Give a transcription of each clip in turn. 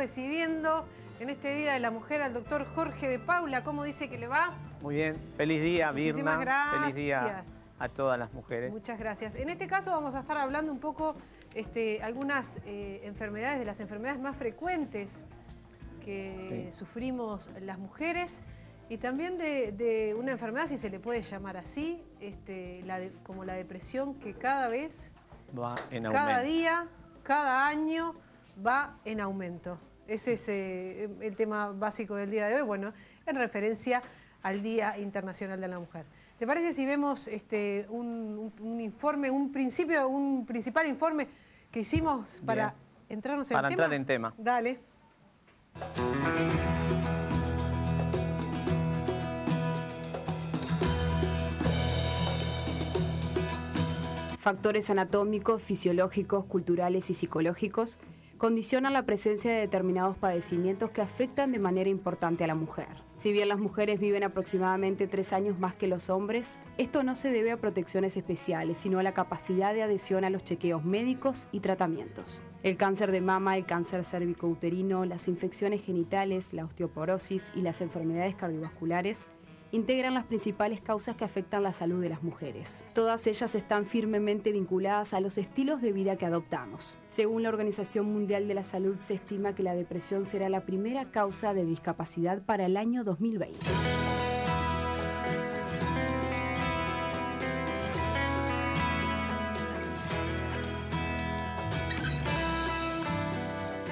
recibiendo en este Día de la Mujer al doctor Jorge de Paula. ¿Cómo dice que le va? Muy bien, feliz día, Muchísimas Birna. gracias. Feliz día a todas las mujeres. Muchas gracias. En este caso vamos a estar hablando un poco algunas enfermedades, de las enfermedades más frecuentes que sufrimos las mujeres, y también de una enfermedad, si se le puede llamar así, como la depresión, que cada vez, va en aumento. cada día, cada año va en aumento. Ese es el tema básico del día de hoy, bueno, en referencia al Día Internacional de la Mujer. ¿Te parece si vemos un informe, un principal informe que hicimos para entrarnos en tema? Para entrar en tema. Dale. Factores anatómicos, fisiológicos, culturales y psicológicos condicionan la presencia de determinados padecimientos que afectan de manera importante a la mujer. Si bien las mujeres viven aproximadamente 3 años más que los hombres, esto no se debe a protecciones especiales, sino a la capacidad de adhesión a los chequeos médicos y tratamientos. El cáncer de mama, el cáncer cérvico-uterino, las infecciones genitales, la osteoporosis y las enfermedades cardiovasculares integran las principales causas que afectan la salud de las mujeres. Todas ellas están firmemente vinculadas a los estilos de vida que adoptamos. Según la Organización Mundial de la Salud, se estima que la depresión será la primera causa de discapacidad para el año 2020.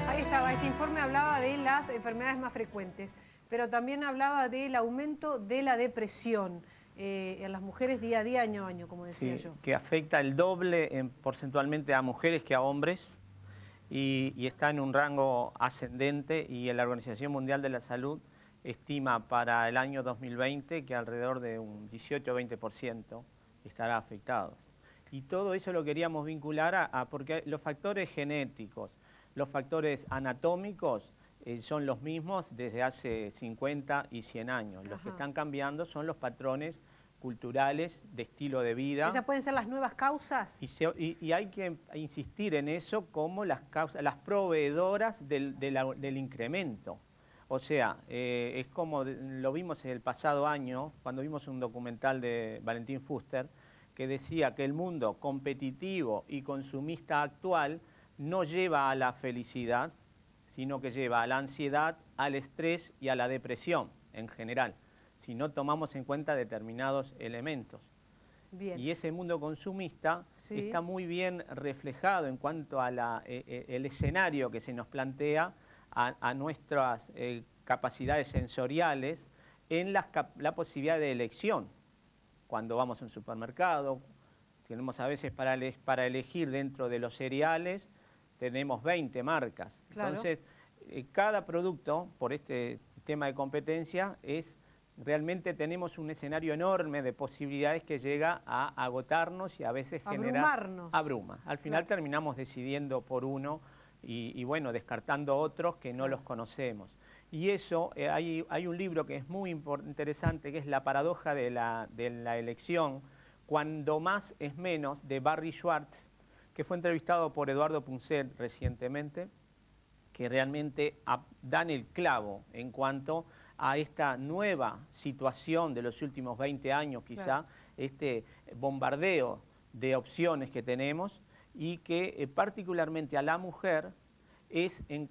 Ahí estaba, este informe hablaba de las enfermedades más frecuentes, pero también hablaba del aumento de la depresión en las mujeres día a día, año a año, como decía yo. Que afecta el doble porcentualmente a mujeres que a hombres, y está en un rango ascendente, y la Organización Mundial de la Salud estima para el año 2020 que alrededor de un 18 o 20% estará afectados. Y todo eso lo queríamos vincular porque los factores genéticos, los factores anatómicos, son los mismos desde hace 50 y 100 años. Los que están cambiando son los patrones culturales de estilo de vida. ¿Esas pueden ser las nuevas causas? Y hay que insistir en eso como las proveedoras del incremento. O sea, es como lo vimos el pasado año, cuando vimos un documental de Valentín Fuster, que decía que el mundo competitivo y consumista actual no lleva a la felicidad, sino que lleva a la ansiedad, al estrés y a la depresión en general, si no tomamos en cuenta determinados elementos. Bien. Y ese mundo consumista está muy bien reflejado en cuanto a el escenario que se nos plantea a nuestras capacidades sensoriales en la posibilidad de elección. Cuando vamos a un supermercado, tenemos a veces para elegir dentro de los cereales, tenemos 20 marcas. Claro. Entonces, cada producto, por este sistema de competencia, realmente tenemos un escenario enorme de posibilidades que llega a agotarnos y a veces abruma. Al final terminamos decidiendo por uno y bueno, descartando otros que no los conocemos. Y eso, hay un libro que es muy interesante, que es La paradoja de la elección, cuando más es menos, de Barry Schwartz, que fue entrevistado por Eduardo Punset recientemente, que realmente dan el clavo en cuanto a esta nueva situación de los últimos 20 años quizá, este bombardeo de opciones que tenemos, y que particularmente a la mujer es en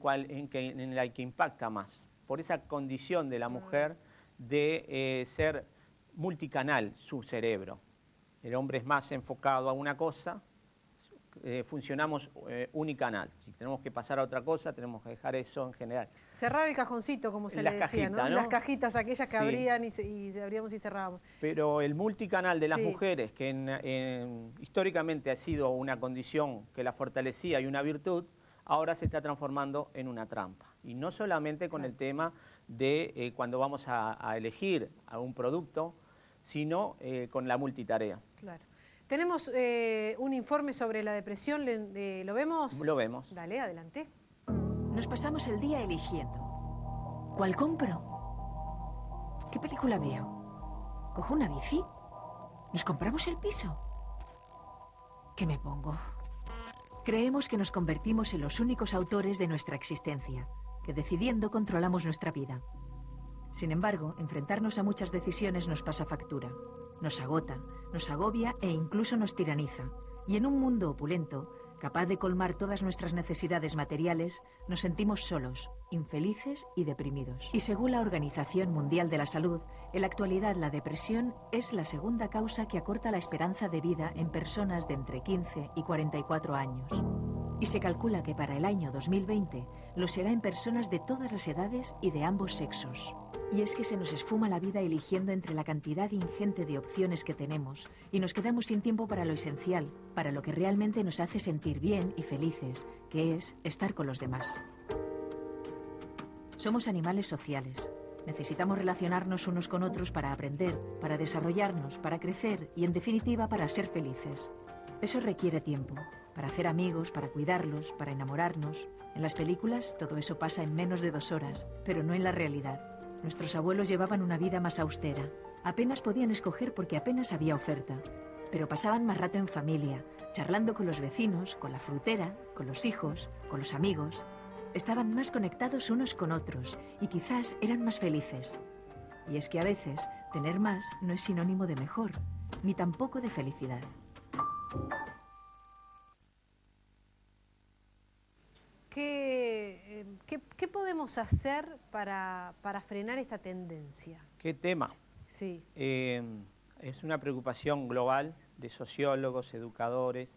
la que impacta más, por esa condición de la mujer de ser multicanal su cerebro. El hombre es más enfocado a una cosa, funcionamos unicanal. Si tenemos que pasar a otra cosa, tenemos que dejar eso en general. Cerrar el cajoncito, como se le decía, ¿no? Las cajitas aquellas que abrían y abríamos y cerrábamos. Pero el multicanal de las mujeres, que históricamente ha sido una condición que la fortalecía y una virtud, ahora se está transformando en una trampa. Y no solamente con el tema de cuando vamos a elegir algún producto, sino con la multitarea. Claro. Tenemos un informe sobre la depresión, ¿lo vemos? Lo vemos. Dale, adelante. Nos pasamos el día eligiendo. ¿Cuál compro? ¿Qué película veo? ¿Cojo una bici? ¿Nos compramos el piso? ¿Qué me pongo? Creemos que nos convertimos en los únicos autores de nuestra existencia, que decidiendo controlamos nuestra vida. Sin embargo, enfrentarnos a muchas decisiones nos pasa factura, nos agota, nos agobia e incluso nos tiraniza. Y en un mundo opulento, capaz de colmar todas nuestras necesidades materiales, nos sentimos solos, infelices y deprimidos. Y según la Organización Mundial de la Salud, en la actualidad la depresión es la segunda causa que acorta la esperanza de vida en personas de entre 15 y 44 años. Y se calcula que para el año 2020 lo será en personas de todas las edades y de ambos sexos. Y es que se nos esfuma la vida eligiendo entre la cantidad ingente de opciones que tenemos y nos quedamos sin tiempo para lo esencial, para lo que realmente nos hace sentir bien y felices, que es estar con los demás. Somos animales sociales. Necesitamos relacionarnos unos con otros para aprender, para desarrollarnos, para crecer y, en definitiva, para ser felices. Eso requiere tiempo, para hacer amigos, para cuidarlos, para enamorarnos. En las películas todo eso pasa en menos de 2 horas, pero no en la realidad. Nuestros abuelos llevaban una vida más austera. Apenas podían escoger porque apenas había oferta. Pero pasaban más rato en familia, charlando con los vecinos, con la frutera, con los hijos, con los amigos. Estaban más conectados unos con otros y quizás eran más felices. Y es que a veces tener más no es sinónimo de mejor, ni tampoco de felicidad. ¿Qué podemos hacer para frenar esta tendencia? ¿Qué tema? Sí. Es una preocupación global de sociólogos, educadores,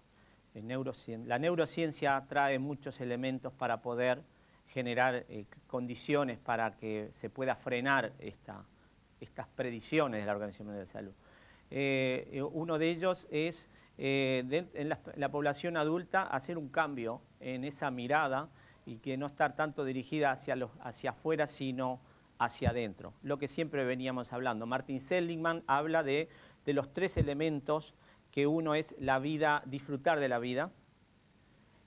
neurociencia. La neurociencia trae muchos elementos para poder generar condiciones para que se pueda frenar estas predicciones de la Organización Mundial de la Salud. Uno de ellos es en la población adulta hacer un cambio en esa mirada y que no estar tanto dirigida hacia afuera, sino hacia adentro. Lo que siempre veníamos hablando. Martin Seligman habla de los 3 elementos, que uno es la vida, disfrutar de la vida,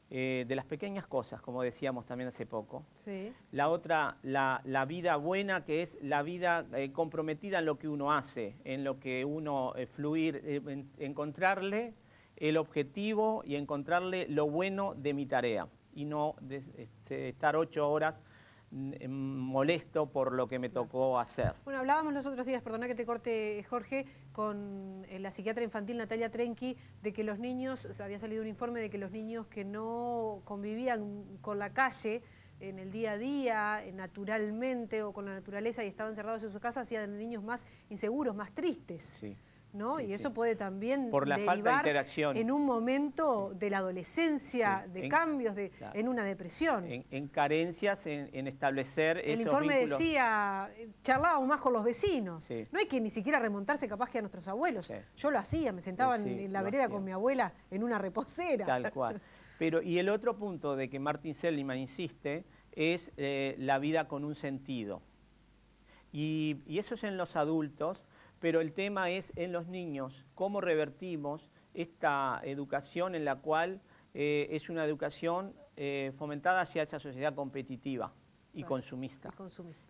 de las pequeñas cosas, como decíamos también hace poco. Sí. La otra, la vida buena, que es la vida comprometida en lo que uno hace, en lo que uno fluir, encontrarle el objetivo y encontrarle lo bueno de mi tarea y no estar 8 horas molesto por lo que me tocó hacer. Bueno, hablábamos los otros días, perdona que te corte, Jorge, con la psiquiatra infantil Natalia Trenki, de que los niños, había salido un informe de que los niños que no convivían con la calle en el día a día, naturalmente o con la naturaleza y estaban encerrados en sus casas, hacían niños más inseguros, más tristes. Sí. ¿No? Sí, y eso sí. puede también por la falta de interacción en un momento de la adolescencia, sí. de cambios, claro. en una depresión. En carencias, en establecer El esos informe vínculos. Decía, charlábamos más con los vecinos. Sí. No hay que ni siquiera remontarse capaz que a nuestros abuelos. Sí. Yo lo hacía, me sentaba en la vereda con mi abuela en una reposera. Tal cual. Y el otro punto de que Martin Seligman insiste es la vida con un sentido. Y eso es en los adultos, pero el tema es en los niños, cómo revertimos esta educación en la cual es una educación fomentada hacia esa sociedad competitiva y consumista.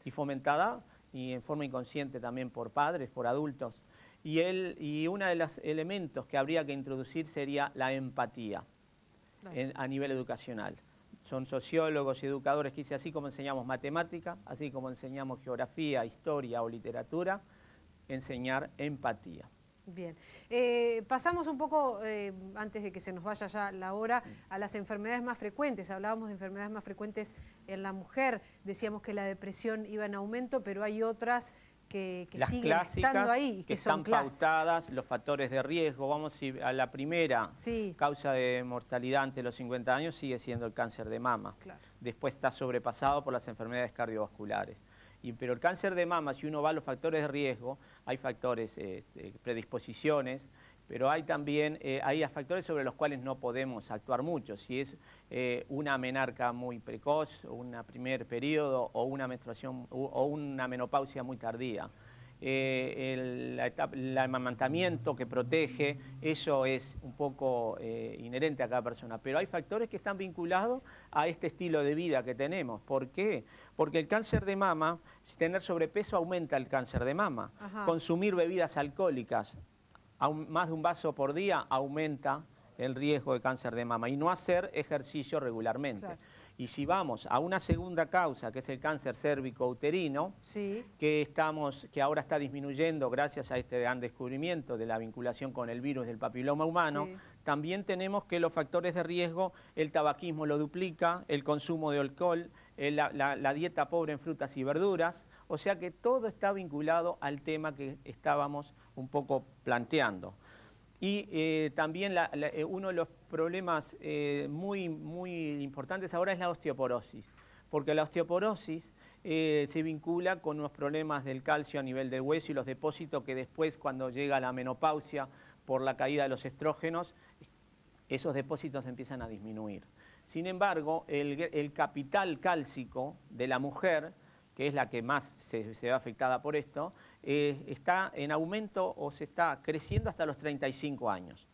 Y fomentada y en forma inconsciente también por padres, por adultos. Y uno de los elementos que habría que introducir sería la empatía a nivel educacional. Son sociólogos y educadores que dicen, así como enseñamos matemática, así como enseñamos geografía, historia o literatura, enseñar empatía. Bien. Pasamos un poco, antes de que se nos vaya ya la hora, a las enfermedades más frecuentes. Hablábamos de enfermedades más frecuentes en la mujer. Decíamos que la depresión iba en aumento, pero hay otras que siguen estando ahí. Que están pautadas, los factores de riesgo. Vamos a la primera causa de mortalidad ante los 50 años, sigue siendo el cáncer de mama. Claro. Después está sobrepasado por las enfermedades cardiovasculares. Pero el cáncer de mama, si uno va a los factores de riesgo, hay factores, predisposiciones, pero hay también hay factores sobre los cuales no podemos actuar mucho. Si es una menarca muy precoz, un primer periodo, o una menstruación o una menopausia muy tardía. El amamantamiento que protege, eso es un poco inherente a cada persona, pero hay factores que están vinculados a este estilo de vida que tenemos. ¿Por qué? Porque el cáncer de mama, si tener sobrepeso aumenta el cáncer de mama. Ajá. Consumir bebidas alcohólicas, más de un vaso por día, aumenta el riesgo de cáncer de mama, y no hacer ejercicio regularmente. Claro. Y si vamos a una segunda causa, que es el cáncer cérvico-uterino, sí, que ahora está disminuyendo gracias a este gran descubrimiento de la vinculación con el virus del papiloma humano, sí. también tenemos que los factores de riesgo, el tabaquismo lo duplica, el consumo de alcohol, la dieta pobre en frutas y verduras, o sea que todo está vinculado al tema que estábamos un poco planteando. Y también uno de los problemas muy importantes ahora es la osteoporosis, porque la osteoporosis se vincula con unos problemas del calcio a nivel del hueso y los depósitos que después, cuando llega la menopausia, por la caída de los estrógenos, esos depósitos empiezan a disminuir. Sin embargo, el capital cálcico de la mujer, que es la que más se ve afectada por esto, está en aumento o se está creciendo hasta los 35 años.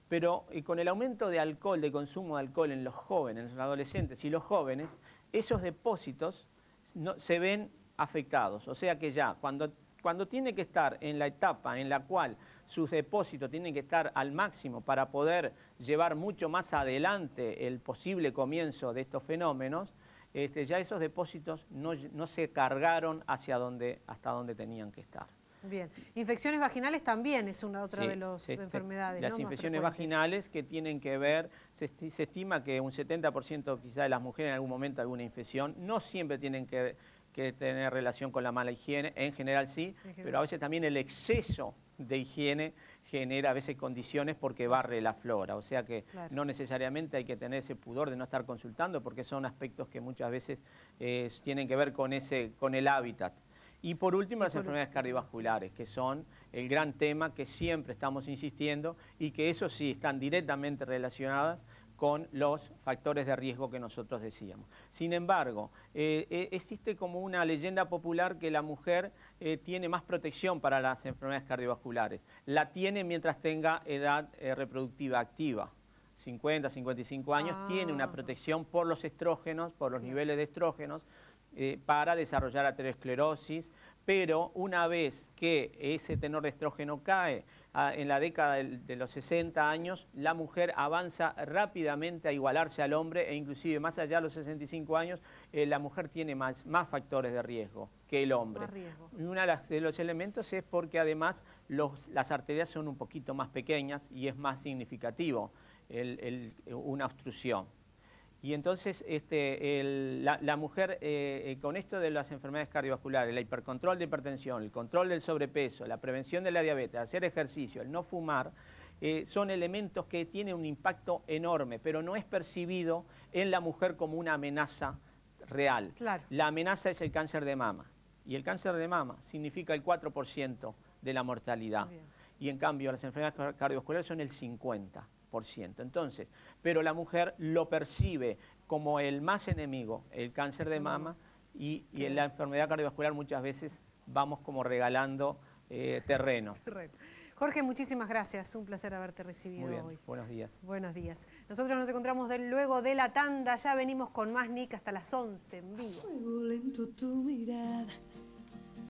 Pero con el aumento de alcohol, de consumo de alcohol en los jóvenes, en los adolescentes y los jóvenes, esos depósitos se ven afectados. O sea que ya cuando tiene que estar en la etapa en la cual sus depósitos tienen que estar al máximo para poder llevar mucho más adelante el posible comienzo de estos fenómenos, ya esos depósitos no se cargaron hasta donde tenían que estar. Bien. Infecciones vaginales también es otra de las enfermedades, las infecciones vaginales que tienen que ver, se estima que un 70% quizá de las mujeres en algún momento alguna infección, no siempre tienen que tener relación con la mala higiene, en general sí, pero a veces también el exceso de higiene genera a veces condiciones porque barre la flora, o sea que no necesariamente hay que tener ese pudor de no estar consultando porque son aspectos que muchas veces tienen que ver con el hábitat. Y por último las enfermedades cardiovasculares, que son el gran tema que siempre estamos insistiendo y que eso sí están directamente relacionadas con los factores de riesgo que nosotros decíamos. Sin embargo, existe como una leyenda popular que la mujer tiene más protección para las enfermedades cardiovasculares. La tiene mientras tenga edad reproductiva activa. 50, 55 años, tiene una protección por los estrógenos, por los niveles de estrógenos, para desarrollar aterosclerosis, pero una vez que ese tenor de estrógeno cae en la década de los 60 años, la mujer avanza rápidamente a igualarse al hombre e inclusive más allá de los 65 años, la mujer tiene más factores de riesgo que el hombre. Y uno de los elementos es porque además las arterias son un poquito más pequeñas y es más significativo una obstrucción. Y entonces la mujer con esto de las enfermedades cardiovasculares, el hipercontrol de hipertensión, el control del sobrepeso, la prevención de la diabetes, hacer ejercicio, el no fumar, son elementos que tienen un impacto enorme, pero no es percibido en la mujer como una amenaza real. Claro. La amenaza es el cáncer de mama, y el cáncer de mama significa el 4% de la mortalidad. Bien. Y en cambio las enfermedades cardiovasculares son el 50%. Entonces, pero la mujer lo percibe como el más enemigo, el cáncer de mama, y en la enfermedad cardiovascular muchas veces vamos como regalando terreno. Jorge, muchísimas gracias, un placer haberte recibido hoy. Buenos días. Buenos días. Nosotros nos encontramos luego de la tanda, ya venimos con más Nick hasta las 11 en vivo. Fuego lento tu mirada.